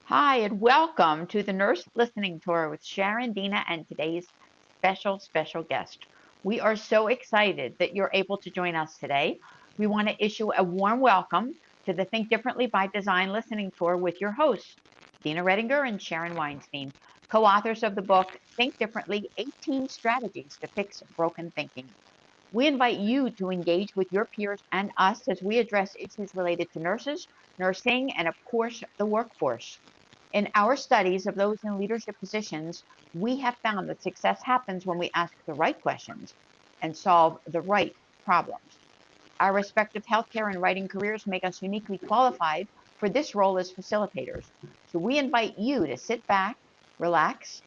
Hi, and welcome to the Nurse Listening Tour with Sharon, Dina, and today's special guest. We are so excited that you're able to join us today. We want to issue a warm welcome to the Think Differently by Design Listening Tour with your hosts, Dina Redinger and Sharon Weinstein, co authors of the book Think Differently 18 Strategies to Fix Broken Thinking. We invite you to engage with your peers and us as we address issues related to nurses, nursing, and of course, the workforce. In our studies of those in leadership positions, we have found that success happens when we ask the right questions and solve the right problems. Our respective healthcare and writing careers make us uniquely qualified for this role as facilitators. So we invite you to sit back, relax,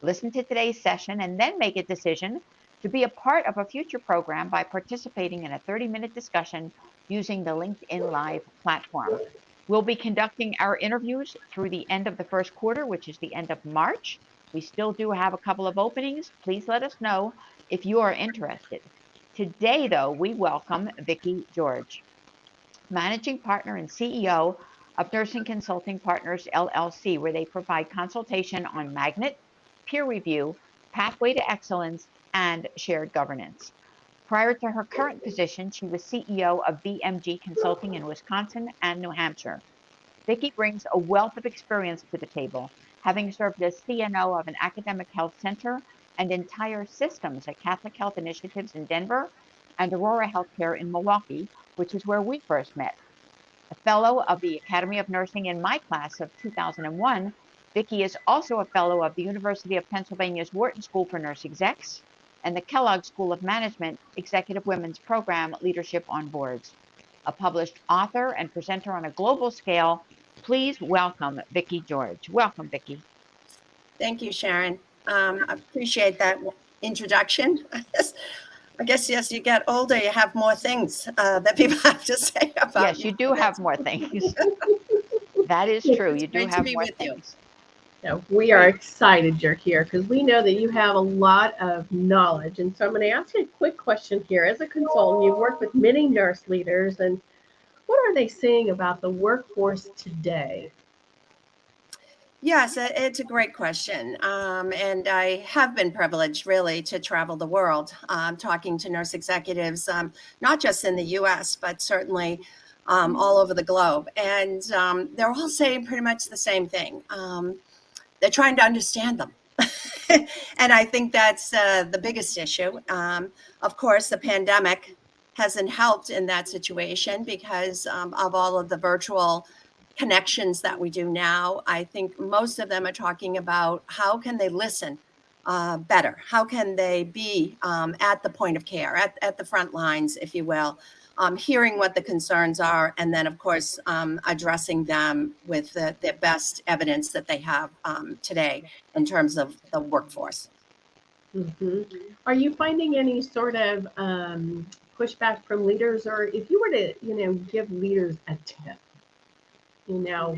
listen to today's session, and then make a decision to be a part of a future program by participating in a 30-minute discussion using the LinkedIn Live platform. We'll be conducting our interviews through the end of the first quarter, which is the end of March. We still do have a couple of openings. Please let us know if you are interested. Today, though, we welcome Vicki George, managing partner and CEO of Nursing Consulting Partners LLC, where they provide consultation on magnet, peer review, pathway to excellence, and shared governance. Prior to her current position, she was CEO of VMG Consulting in Wisconsin and New Hampshire. Vicki brings a wealth of experience to the table, having served as CNO of an academic health center and entire systems at Catholic Health Initiatives in Denver and Aurora Healthcare in Milwaukee, which is where we first met. A fellow of the Academy of Nursing in my class of 2001, Vicki is also a fellow of the University of Pennsylvania's Wharton School for Nurse Execs and the Kellogg School of Management Executive Women's Program Leadership on Boards. A published author and presenter on a global scale, please welcome Vicki George. Welcome, Vicki. Thank you, Sharon. I appreciate that introduction. I guess as you get older, you have more things that people have to say about you. Yes, you do have more things. That is true. You do have more things. So we are excited you're here because we know that you have a lot of knowledge. And so I'm going to ask you a quick question here. As a consultant, you've worked with many nurse leaders, and what are they saying about the workforce today? Yes, it's a great question. And I have been privileged really to travel the world talking to nurse executives, not just in the US, but certainly all over the globe. And they're all saying pretty much the same thing. They're trying to understand them. And I think that's the biggest issue. Of course, the pandemic hasn't helped in that situation because of all of the virtual connections that we do now. I think most of them are talking about how can they listen better? How can they be at the point of care, at the front lines, if you will, hearing what the concerns are, and then, of course, addressing them with the best evidence that they have today in terms of the workforce. Mm-hmm. Are you finding any sort of pushback from leaders, or if you were to, give leaders a tip?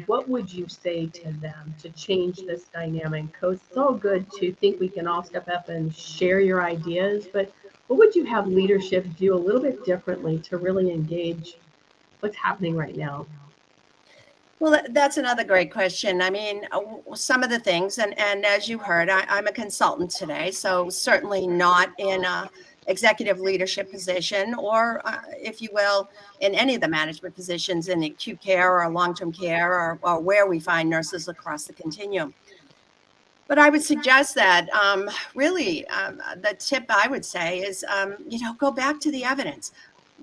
What would you say to them to change this dynamic? Because it's all good to think we can all step up and share your ideas, but what would you have leadership do a little bit differently to really engage what's happening right now? Well, that's another great question. I mean, some of the things, and as you heard, I'm a consultant today, so certainly not in a executive leadership position, or if you will, in any of the management positions in acute care or long-term care or where we find nurses across the continuum. But I would suggest that really the tip I would say is, go back to the evidence.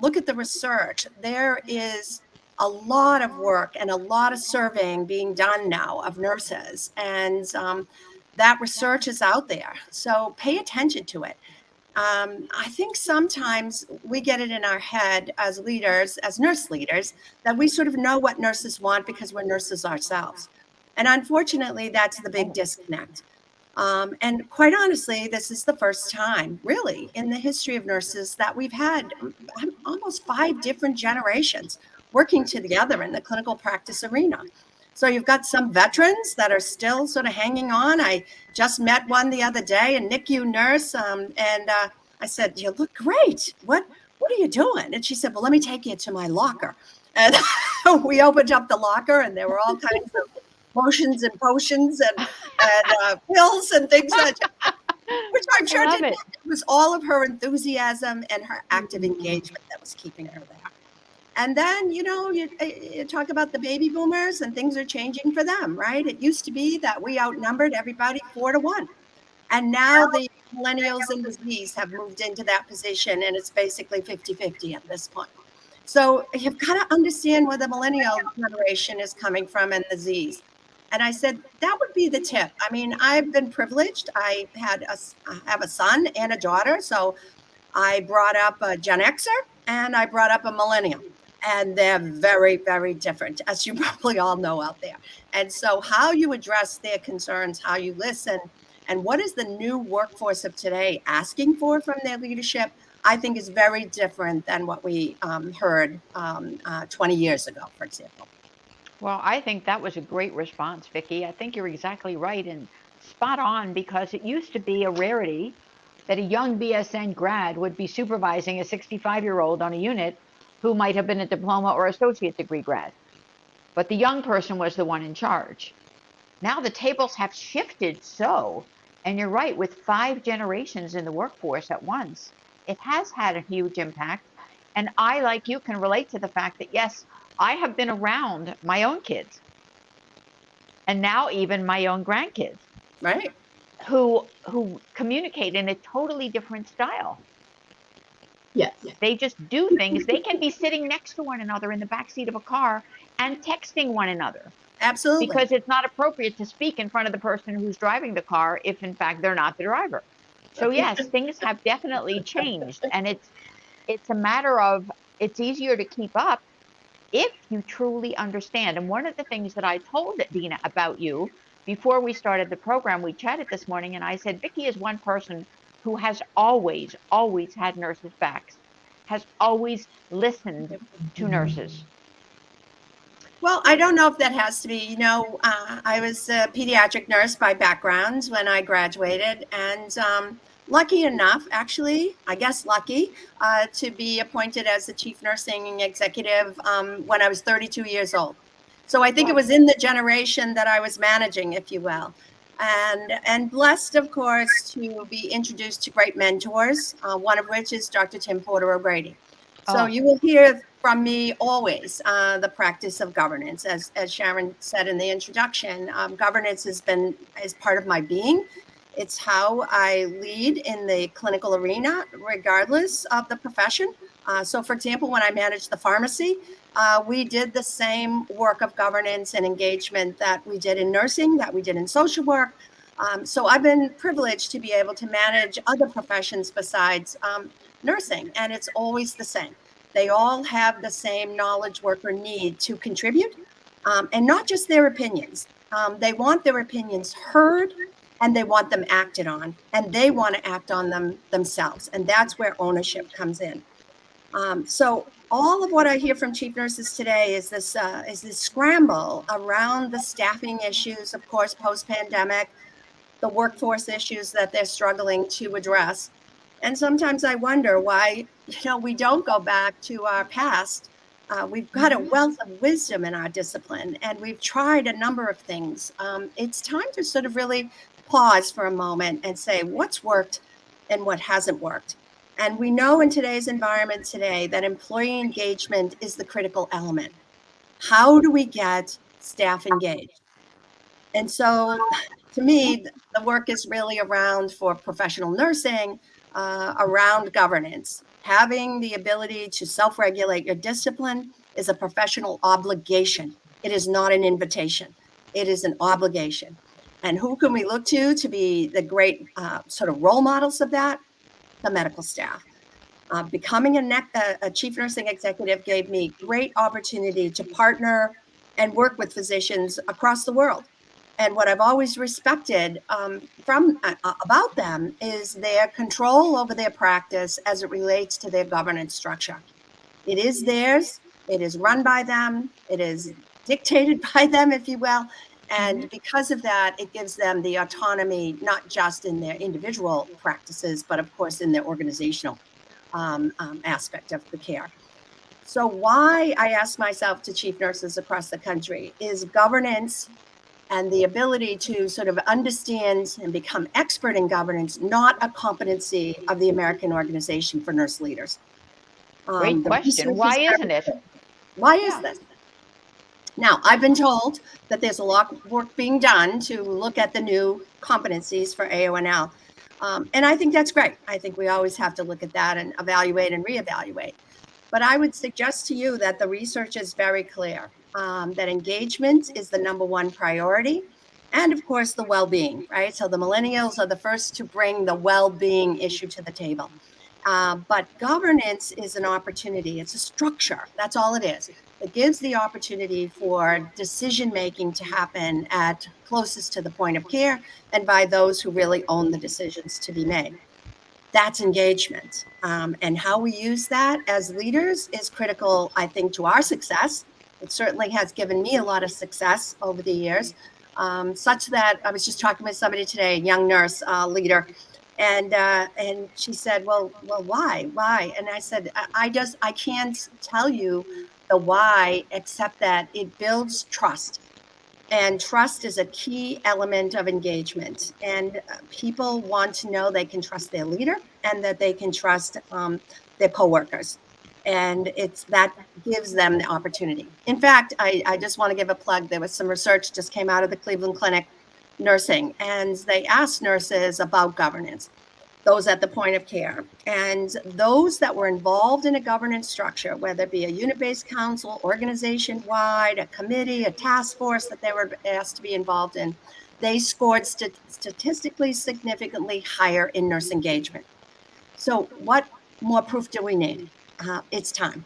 Look at the research. There is a lot of work and a lot of surveying being done now of nurses. And that research is out there. So pay attention to it. I think sometimes we get it in our head as leaders, as nurse leaders, that we sort of know what nurses want because we're nurses ourselves. And unfortunately, that's the big disconnect. And quite honestly, this is the first time, really, in the history of nurses that we've had almost 5 different generations working together in the clinical practice arena. So you've got some veterans that are still sort of hanging on. I just met one the other day, a NICU nurse, and I said, "You look great. What are you doing?" And she said, "Well, let me take you to my locker." And we opened up the locker, and there were all kinds of motions and potions and pills and things like that, which I'm I sure love did. it. It was all of her enthusiasm and her active Mhm. engagement that was keeping her there. And then, you talk about the baby boomers and things are changing for them, right? It used to be that we outnumbered everybody 4-1. And now the millennials and the Z's have moved into that position, and it's basically 50-50 at this point. So you've got to understand where the millennial generation is coming from and the Z's. And I said, that would be the tip. I mean, I've been privileged. I have a son and a daughter. So I brought up a Gen Xer and I brought up a millennial. And they're very, very different, as you probably all know out there. And so, how you address their concerns, how you listen, and what is the new workforce of today asking for from their leadership, I think is very different than what we heard 20 years ago, for example. Well, I think that was a great response, Vicki. I think you're exactly right and spot on because it used to be a rarity that a young BSN grad would be supervising a 65-year-old on a unit who might have been a diploma or associate degree grad. But the young person was the one in charge. Now the tables have shifted and you're right, with 5 generations in the workforce at once, it has had a huge impact. And I, like you, can relate to the fact that, yes, I have been around my own kids and now even my own grandkids Right. who communicate in a totally different style. Yes. They just do things. They can be sitting next to one another in the backseat of a car and texting one another Absolutely. because it's not appropriate to speak in front of the person who's driving the car if in fact they're not the driver. So yes, things have definitely changed, and it's a matter of it's easier to keep up if you truly understand. And one of the things that I told Dina about you before we started the program, we chatted this morning, and I said, Vicki is one person who has always, always had nurses' backs, has always listened to nurses. Well, I don't know if that has to be, I was a pediatric nurse by background when I graduated, and lucky enough, actually, I guess lucky, to be appointed as the chief nursing executive when I was 32 years old. So I think it was in the generation that I was managing, if you will. And blessed, of course, to be introduced to great mentors, one of which is Dr. Tim Porter O'Grady. So Oh. you will hear from me always the practice of governance. As Sharon said in the introduction, governance is part of my being. It's how I lead in the clinical arena, regardless of the profession. So, for example, when I managed the pharmacy, we did the same work of governance and engagement that we did in nursing, that we did in social work. So I've been privileged to be able to manage other professions besides nursing, and it's always the same. They all have the same knowledge worker need to contribute, and not just their opinions. They want their opinions heard, and they want them acted on, and they want to act on them themselves, and that's where ownership comes in. So all of what I hear from chief nurses today is this scramble around the staffing issues, of course, post-pandemic, the workforce issues that they're struggling to address. And sometimes I wonder why, we don't go back to our past. We've got a wealth of wisdom in our discipline, and we've tried a number of things. It's time to sort of really pause for a moment and say what's worked and what hasn't worked. And we know in today's environment today that employee engagement is the critical element. How do we get staff engaged? And so, to me, the work is really around for professional nursing, around governance. Having the ability to self-regulate your discipline is a professional obligation. It is not an invitation. It is an obligation. And who can we look to be the great sort of role models of that? The medical staff. Becoming a chief nursing executive gave me great opportunity to partner and work with physicians across the world. And what I've always respected about them is their control over their practice as it relates to their governance structure. It is theirs. It is run by them. It is dictated by them, if you will. And because of that, it gives them the autonomy, not just in their individual practices, but of course in their organizational aspect of the care. So why I ask myself to chief nurses across the country is governance and the ability to sort of understand and become expert in governance, not a competency of the American Organization for Nurse Leaders. Great The question. research Why is isn't very it? clear. Why is Yeah. this? Now, I've been told that there's a lot of work being done to look at the new competencies for AONL. And I think that's great. I think we always have to look at that and evaluate and reevaluate. But I would suggest to you that the research is very clear, that engagement is the number one priority. And of course, the well-being, right? So the millennials are the first to bring the well-being issue to the table. But governance is an opportunity. It's a structure. That's all it is. It gives the opportunity for decision-making to happen at closest to the point of care and by those who really own the decisions to be made. That's engagement. And how we use that as leaders is critical, I think, to our success. It certainly has given me a lot of success over the years, such that I was just talking with somebody today, a young nurse leader, and she said, "Well, why?" And I said, I can't tell you the why, except that it builds trust. And trust is a key element of engagement. And people want to know they can trust their leader and that they can trust their coworkers. And that gives them the opportunity. In fact, I just want to give a plug. There was some research just came out of the Cleveland Clinic nursing, and they asked nurses about governance, those at the point of care. And those that were involved in a governance structure, whether it be a unit-based council, organization-wide, a committee, a task force that they were asked to be involved in, they scored statistically significantly higher in nurse engagement. So what more proof do we need? It's time.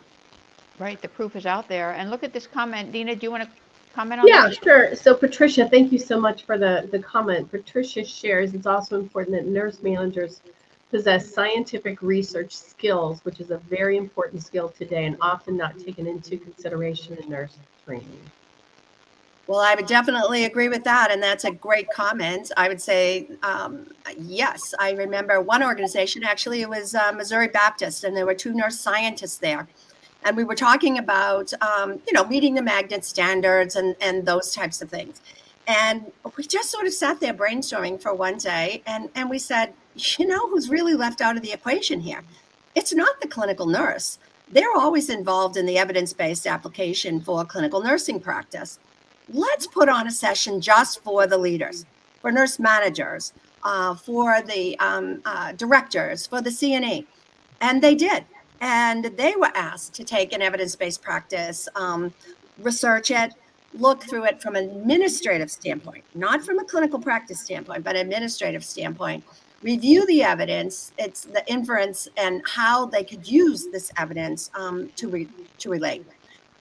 Right. The proof is out there. And look at this comment. Dina, do you want to comment on Yeah, this? sure. So Patricia, thank you so much for the comment. Patricia shares it's also important that nurse managers possess scientific research skills, which is a very important skill today and often not taken into consideration in nurse training. Well, I would definitely agree with that. And that's a great comment. I would say, yes, I remember one organization, actually, it was Missouri Baptist, and there were two nurse scientists there. And we were talking about, meeting the magnet standards and those types of things. And we just sort of sat there brainstorming for one day. And we said, who's really left out of the equation here? It's not the clinical nurse. They're always involved in the evidence-based application for clinical nursing practice. Let's put on a session just for the leaders, for nurse managers, for the directors, for the CNE. And they did. And they were asked to take an evidence-based practice, research it, look through it from an administrative standpoint, not from a clinical practice standpoint, but administrative standpoint, review the evidence, it's the inference and how they could use this evidence to relate.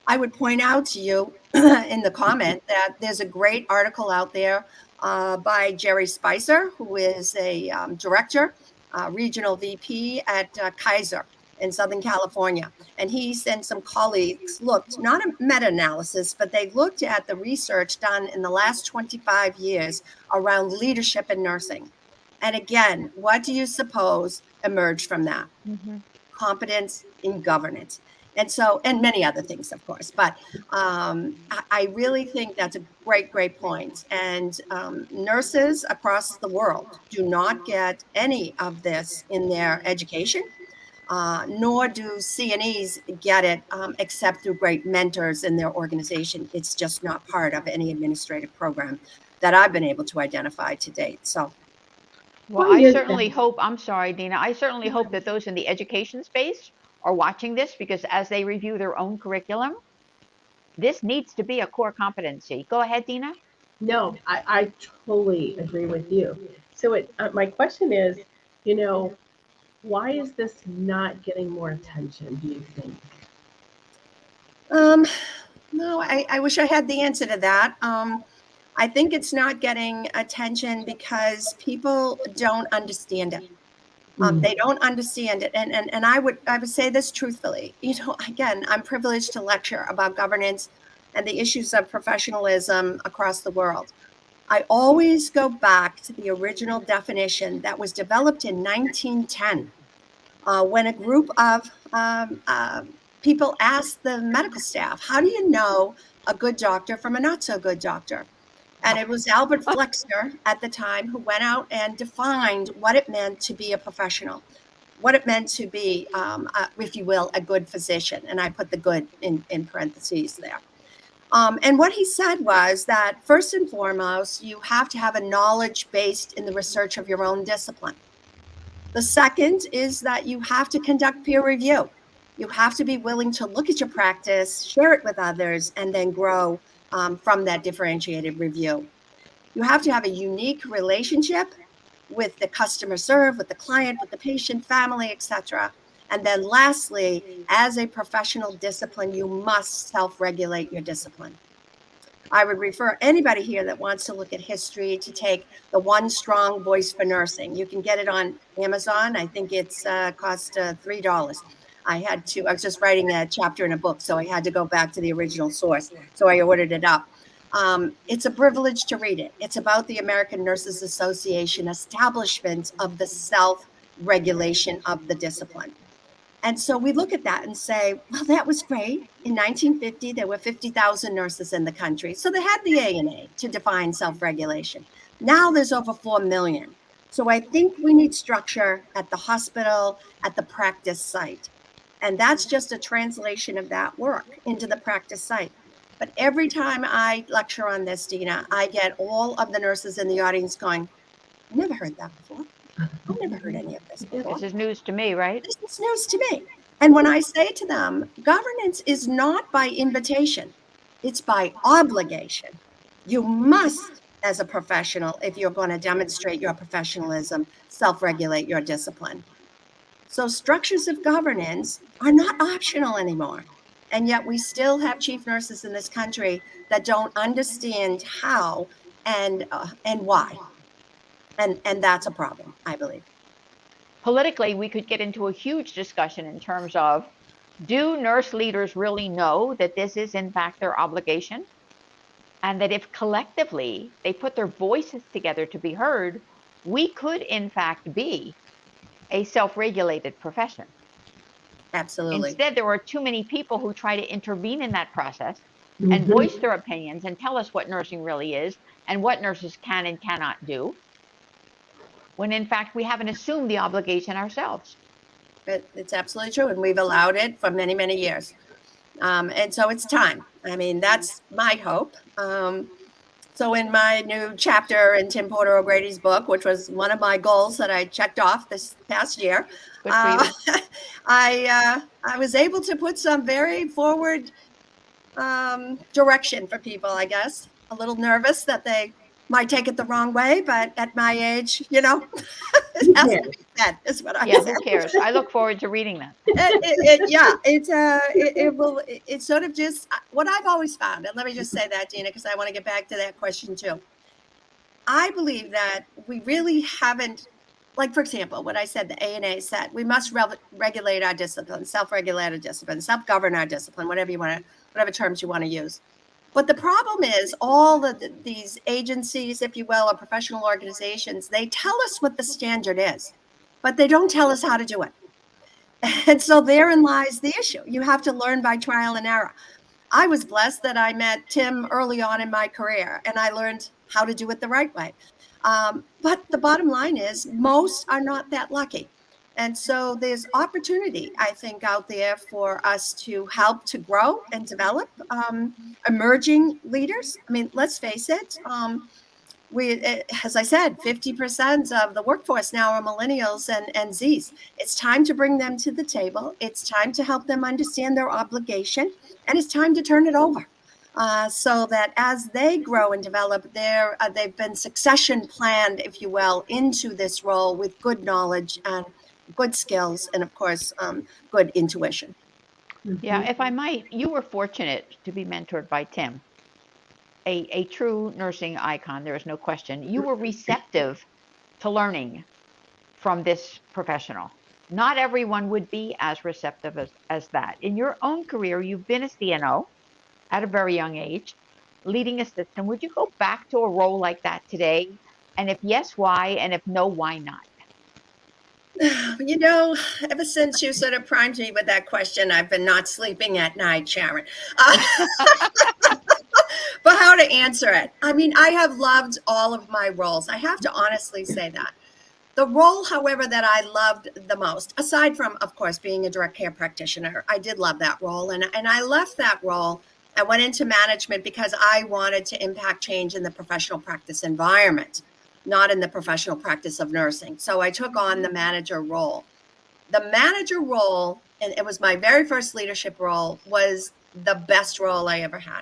I would point out to you in the comment that there's a great article out there by Jerry Spicer, who is a director, regional VP at Kaiser in Southern California. And he and some colleagues looked, not a meta-analysis, but they looked at the research done in the last 25 years around leadership in nursing. And again, what do you suppose emerged from that? Mm-hmm. Competence in governance. And many other things, of course, but I really think that's a great point. And nurses across the world do not get any of this in their education, nor do CNEs get it except through great mentors in their organization. It's just not part of any administrative program that I've been able to identify to date. So. Well, Why I is certainly that? hope, I'm sorry, Dina, I certainly hope that those in the education space are watching this because as they review their own curriculum, this needs to be a core competency. Go ahead, Dina. No, I totally agree with you. So my question is, you know, why is this not getting more attention, do you think? No, I wish I had the answer to that. I think it's not getting attention because people don't understand it. They don't understand it. And I would say this truthfully. Again, I'm privileged to lecture about governance and the issues of professionalism across the world. I always go back to the original definition that was developed in 1910 when a group of people asked the medical staff, how do you know a good doctor from a not so good doctor? And it was Albert Flexner at the time who went out and defined what it meant to be a professional, what it meant to be, if you will, a good physician. And I put the good in parentheses there. And what he said was that first and foremost, you have to have a knowledge based in the research of your own discipline. The second is that you have to conduct peer review. You have to be willing to look at your practice, share it with others, and then grow from that differentiated review. You have to have a unique relationship with the customer serve, with the client, with the patient, family, etc. And then lastly, as a professional discipline, you must self-regulate your discipline. I would refer anybody here that wants to look at history to take the One Strong Voice for Nursing. You can get it on Amazon. I think it's cost $3. I was just writing a chapter in a book, so I had to go back to the original source. So I ordered it up. It's a privilege to read it. It's about the American Nurses Association establishment of the self-regulation of the discipline. And so we look at that and say, well, that was great. In 1950, there were 50,000 nurses in the country. So they had the ANA to define self-regulation. Now there's over 4 million. So I think we need structure at the hospital, at the practice site. And that's just a translation of that work into the practice site. But every time I lecture on this, Dina, I get all of the nurses in the audience going, I never heard that before. I've never heard any of this before. This is news to me, right? This is news to me. And when I say to them, governance is not by invitation, it's by obligation. You must, as a professional, if you're going to demonstrate your professionalism, self-regulate your discipline. So structures of governance are not optional anymore. And yet we still have chief nurses in this country that don't understand how and why. And that's a problem, I believe. Politically, we could get into a huge discussion in terms of, do nurse leaders really know that this is in fact their obligation? And that if collectively they put their voices together to be heard, we could in fact be a self-regulated profession. Absolutely. Instead, there are too many people who try to intervene in that process and voice their opinions and tell us what nursing really is and what nurses can and cannot do, when in fact we haven't assumed the obligation ourselves. It's absolutely true. And we've allowed it for many, many years. And so it's time. I mean, that's my hope. So in my new chapter in Tim Porter O'Grady's book, which was one of my goals that I checked off this past year, I was able to put some very forward direction for people, I guess. A little nervous that they might take it the wrong way, but at my age, it has to be said, is what I say. Who cares? I look forward to reading that. It's sort of just what I've always found. And let me just say that, Dina, because I want to get back to that question too. I believe that we really haven't, like, for example, what I said, the ANA said, we must regulate our discipline, self-regulate our discipline, self-govern our discipline, whatever terms you want to use. But the problem is all of these agencies, if you will, or professional organizations, they tell us what the standard is, but they don't tell us how to do it. And so therein lies the issue. You have to learn by trial and error. I was blessed that I met Tim early on in my career, and I learned how to do it the right way. But the bottom line is most are not that lucky. And so there's opportunity, I think, out there for us to help to grow and develop emerging leaders. I mean, let's face it, as I said, 50% of the workforce now are millennials and Zs. It's time to bring them to the table. It's time to help them understand their obligation, and it's time to turn it over. So that as they grow and develop, they've been succession planned, if you will, into this role with good knowledge and good skills, and of course, good intuition. Yeah, if I might, you were fortunate to be mentored by Tim, a true nursing icon. There is no question. You were receptive to learning from this professional. Not everyone would be as receptive as that. In your own career, you've been a CNO at a very young age, leading a system. Would you go back to a role like that today? And if yes, why? And if no, why not? Ever since you sort of primed me with that question, I've been not sleeping at night, Sharon. But Well, how to answer it? I mean, I have loved all of my roles. I have to honestly say that. The role, however, that I loved the most, aside from, of course, being a direct care practitioner, I did love that role. And I left that role and went into management because I wanted to impact change in the professional practice environment, not in the professional practice of nursing. So I took on the manager role. The manager role, and it was my very first leadership role, was the best role I ever had.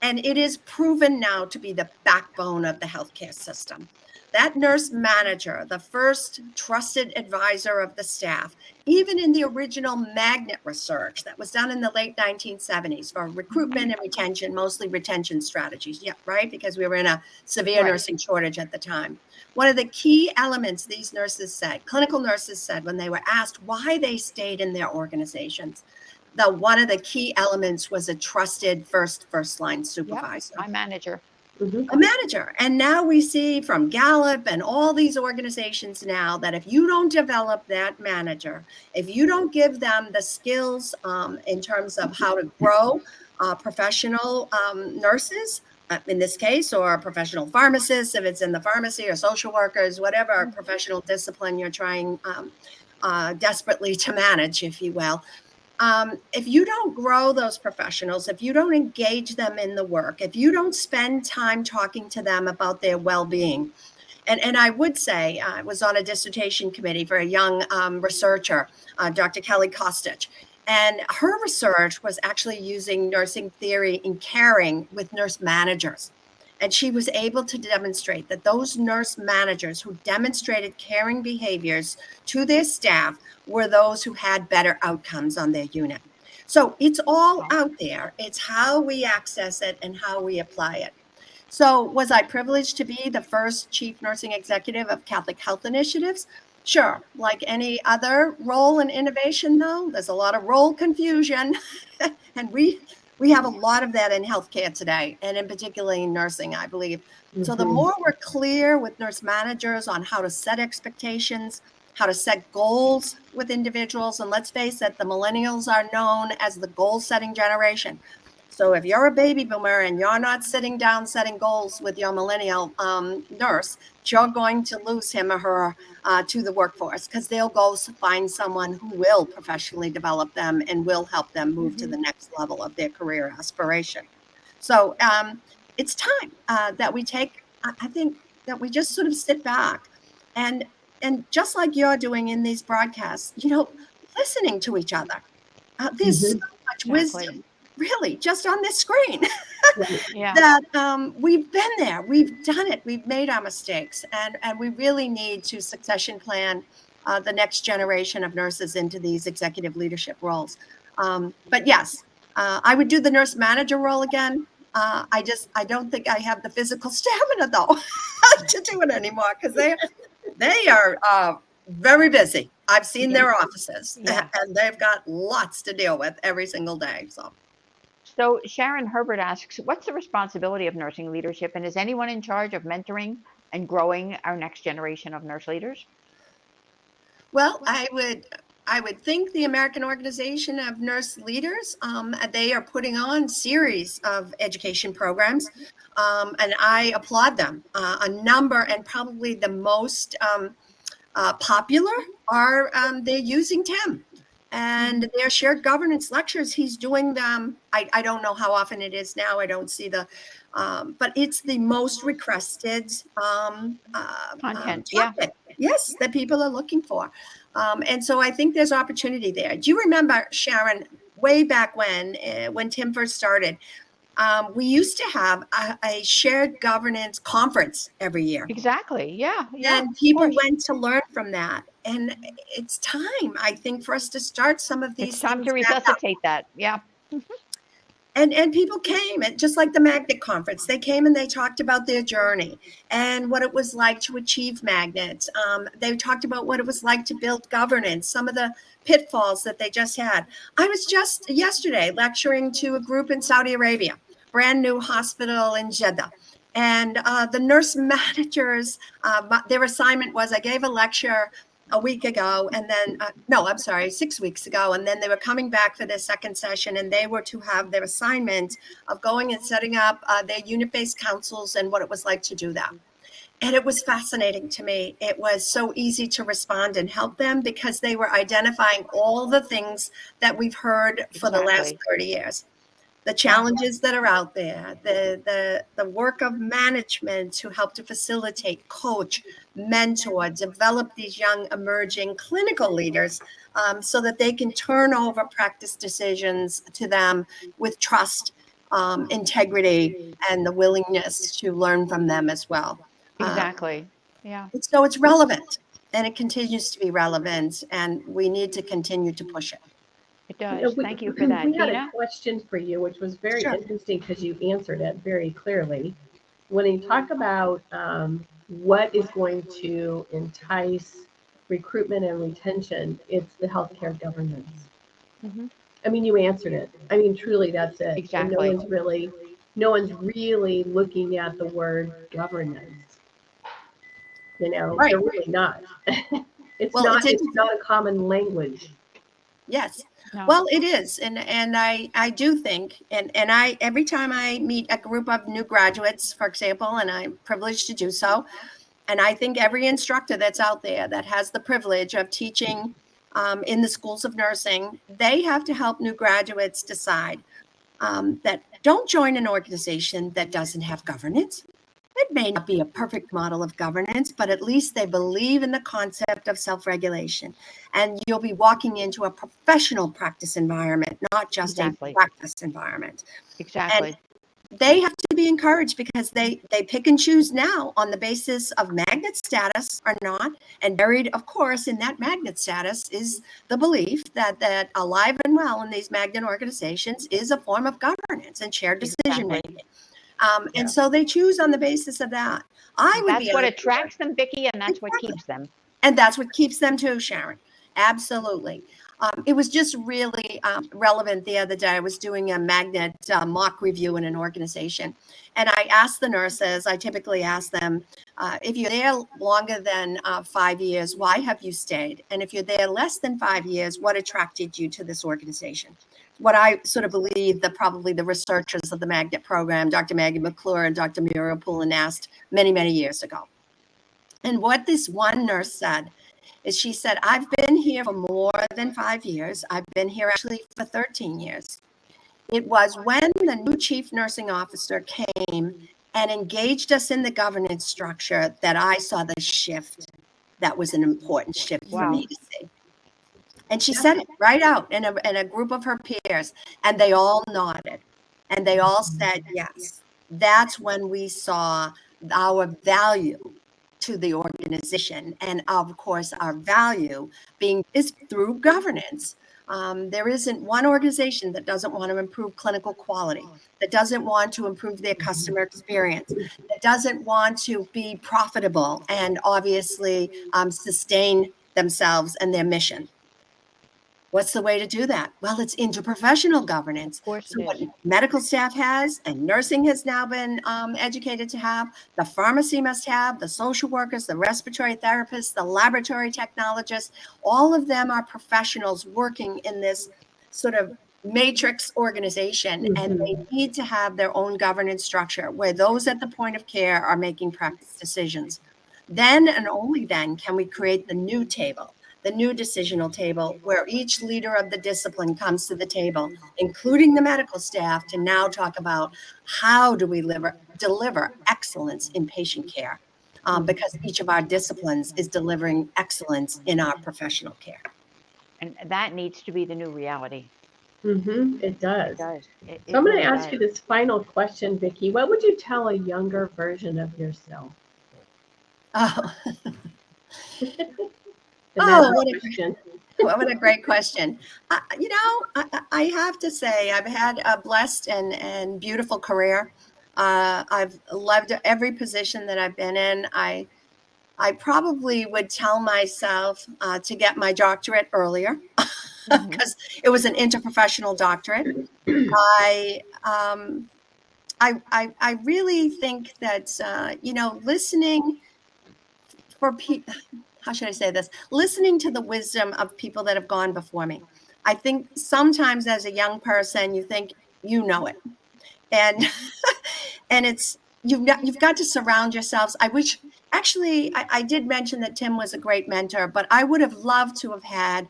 And it is proven now to be the backbone of the healthcare system. That nurse manager, the first trusted advisor of the staff, even in the original magnet research that was done in the late 1970s for recruitment and retention, mostly retention strategies. Yeah, right? Because we were in a severe nursing shortage at the time. One of the key elements these nurses said, clinical nurses said, when they were asked why they stayed in their organizations, one of the key elements was a trusted first line supervisor. Yep, my manager. Mhm. A manager. And now we see from Gallup and all these organizations now that if you don't develop that manager, if you don't give them the skills in terms of how to grow professional nurses, in this case, or professional pharmacists, if it's in the pharmacy, or social workers, whatever professional discipline you're trying desperately to manage, if you will. If you don't grow those professionals, if you don't engage them in the work, if you don't spend time talking to them about their well-being, and I would say I was on a dissertation committee for a young researcher, Dr. Kelly Kostich, and her research was actually using nursing theory in caring with nurse managers. And she was able to demonstrate that those nurse managers who demonstrated caring behaviors to their staff were those who had better outcomes on their unit. So it's all out there. It's how we access it and how we apply it. So was I privileged to be the first chief nursing executive of Catholic Health Initiatives? Sure. Like any other role in innovation, though, there's a lot of role confusion. And we have a lot of that in healthcare today, and in particularly in nursing, I believe. So the more we're clear with nurse managers on how to set expectations, how to set goals with individuals, and let's face it, the millennials are known as the goal-setting generation. So if you're a baby boomer and you're not sitting down setting goals with your millennial nurse, you're going to lose him or her to the workforce, because they'll go find someone who will professionally develop them and will help them move to the next level of their career aspiration. So it's time that we take, I think, that we just sort of sit back and just like you're doing in these broadcasts, listening to each other. There's so much wisdom, really, just on this screen. Yeah. That we've been there, we've done it, we've made our mistakes, and we really need to succession plan the next generation of nurses into these executive leadership roles. But yes, I would do the nurse manager role again. I don't think I have the physical stamina, though, to do it anymore, because they are very busy. I've seen their offices, and they've got lots to deal with every single day. So Sharon Herbert asks, what's the responsibility of nursing leadership, and is anyone in charge of mentoring and growing our next generation of nurse leaders? Well, I would think the American Organization of Nurse Leaders, they are putting on series of education programs, and I applaud them. A number, and probably the most popular, are they're using Tim. And their shared governance lectures, he's doing them. I don't know how often it is now. I don't see but it's the most requested Content, topic, yes, that people are looking for. And so I think there's opportunity there. Do you remember, Sharon, way back when Tim first started, we used to have a shared governance conference every year. Exactly. Yeah. And people went to learn from that. And it's time, I think, for us to start some of these It's time things to resuscitate that. Yeah. And people came, and just like the Magnet Conference, they came and they talked about their journey and what it was like to achieve magnets. They talked about what it was like to build governance, some of the pitfalls that they just had. I was just yesterday lecturing to a group in Saudi Arabia, brand new hospital in Jeddah. And the nurse managers, their assignment was, I gave a lecture a week ago, and then, no, I'm sorry, 6 weeks ago. And then they were coming back for their second session, and they were to have their assignment of going and setting up their unit-based councils and what it was like to do that. And it was fascinating to me. It was so easy to respond and help them because they were identifying all the things that we've heard for the last 30 years. The challenges that are out there, the work of management to help to facilitate, coach, mentor, develop these young emerging clinical leaders so that they can turn over practice decisions to them with trust, integrity, and the willingness to learn from them as well. Exactly. Yeah. So it's relevant, and it continues to be relevant, and we need to continue to push it. It does. Thank you for that. We had Dina? a question for you, which was very Sure. interesting because you answered it very clearly. When you talk about what is going to entice recruitment and retention, it's the healthcare governance. Mhm. I mean, you answered it. I mean, truly, that's it. And Exactly. no one's really looking at the word governance. You know, Right. they're really not. It's Well, not. it's It's not a common language. Yes. No. Well, it is. And I do think, and I, every time I meet a group of new graduates, for example, and I'm privileged to do so, and I think every instructor that's out there that has the privilege of teaching in the schools of nursing, they have to help new graduates decide that don't join an organization that doesn't have governance. It may not be a perfect model of governance, but at least they believe in the concept of self-regulation. And you'll be walking into a professional practice environment, not just Exactly. a practice environment. Exactly. And they have to be encouraged because they pick and choose now on the basis of magnet status or not. And buried, of course, in that magnet status is the belief that alive and well in these magnet organizations is a form of governance and shared decision making. And so they choose on the basis of that. That's what attracts them, Vicki, and that's what keeps them. And that's what keeps them too, Sharon. Absolutely. It was just really relevant the other day. I was doing a magnet mock review in an organization. And I asked the nurses, I typically ask them, if you're there longer than 5 years, why have you stayed? And if you're there less than 5 years, what attracted you to this organization? What I sort of believe that probably the researchers of the magnet program, Dr. Maggie McClure and Dr. Muriel Poulin, asked many, many years ago. And what this one nurse said is she said, I've been here for more than 5 years. I've been here actually for 13 years. It was when the new chief nursing officer came and engaged us in the governance structure that I saw the shift. That was an important shift for me to see. And she said it right out in a group of her peers, and they all nodded. And they all said, yes, that's when we saw our value to the organization. And of course, our value is through governance. There isn't one organization that doesn't want to improve clinical quality, that doesn't want to improve their customer experience, that doesn't want to be profitable and obviously sustain themselves and their mission. What's the way to do that? Well, it's interprofessional governance. Of course So it what is. medical staff has and nursing has now been educated to have, the pharmacy must have, the social workers, the respiratory therapists, the laboratory technologists, all of them are professionals working in this sort of matrix organization, and they need to have their own governance structure where those at the point of care are making practice decisions. Then and only then can we create the new table, the new decisional table, where each leader of the discipline comes to the table, including the medical staff, to now talk about how do we deliver excellence in patient care, because each of our disciplines is delivering excellence in our professional care. And that needs to be the new reality. It does. It does. So I'm going to ask you this final question, Vicki. What would you tell a younger version of yourself? Oh, what a great question. I have to say I've had a blessed and beautiful career. I've loved every position that I've been in. I probably would tell myself to get my doctorate earlier because it was an interprofessional doctorate. I really think that, listening for people, how should I say this? Listening to the wisdom of people that have gone before me. I think sometimes as a young person, you think you know it. And and it's you've got to surround yourselves. I wish actually I did mention that Tim was a great mentor, but I would have loved to have had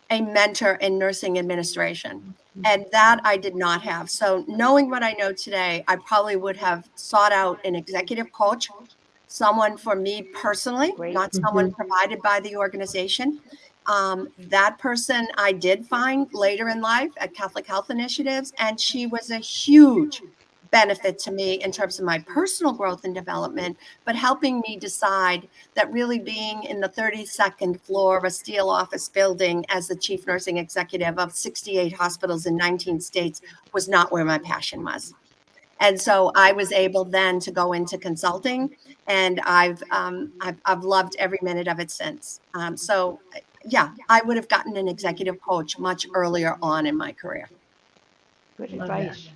a mentor in nursing administration. And that I did not have. So knowing what I know today, I probably would have sought out an executive coach, someone for me personally, Great. not someone provided by the organization. That person I did find later in life at Catholic Health Initiatives, and she was a huge benefit to me in terms of my personal growth and development, but helping me decide that really being in the 32nd floor of a steel office building as the chief nursing executive of 68 hospitals in 19 states was not where my passion was. And so I was able then to go into consulting, and I've loved every minute of it since. So yeah, I would have gotten an executive coach much earlier on in my career. Good Love advice.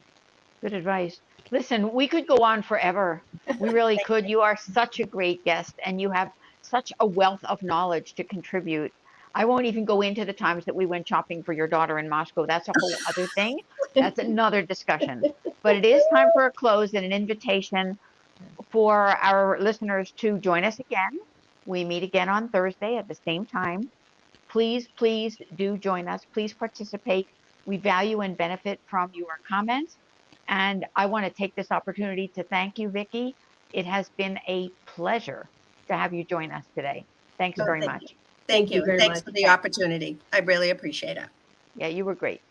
Good advice. Listen, we could go on forever. We really could. You are such a great guest, and you have such a wealth of knowledge to contribute. I won't even go into the times that we went shopping for your daughter in Moscow. That's a whole other thing. That's another discussion. But it is time for a close and an invitation for our listeners to join us again. We meet again on Thursday at the same time. Please, please do join us. Please participate. We value and benefit from your comments. And I want to take this opportunity to thank you, Vicki. It has been a pleasure to have you join us today. Thanks So very thank much. you. Thank you you. very Thanks much. for the opportunity. I really appreciate it. Yeah, you were great.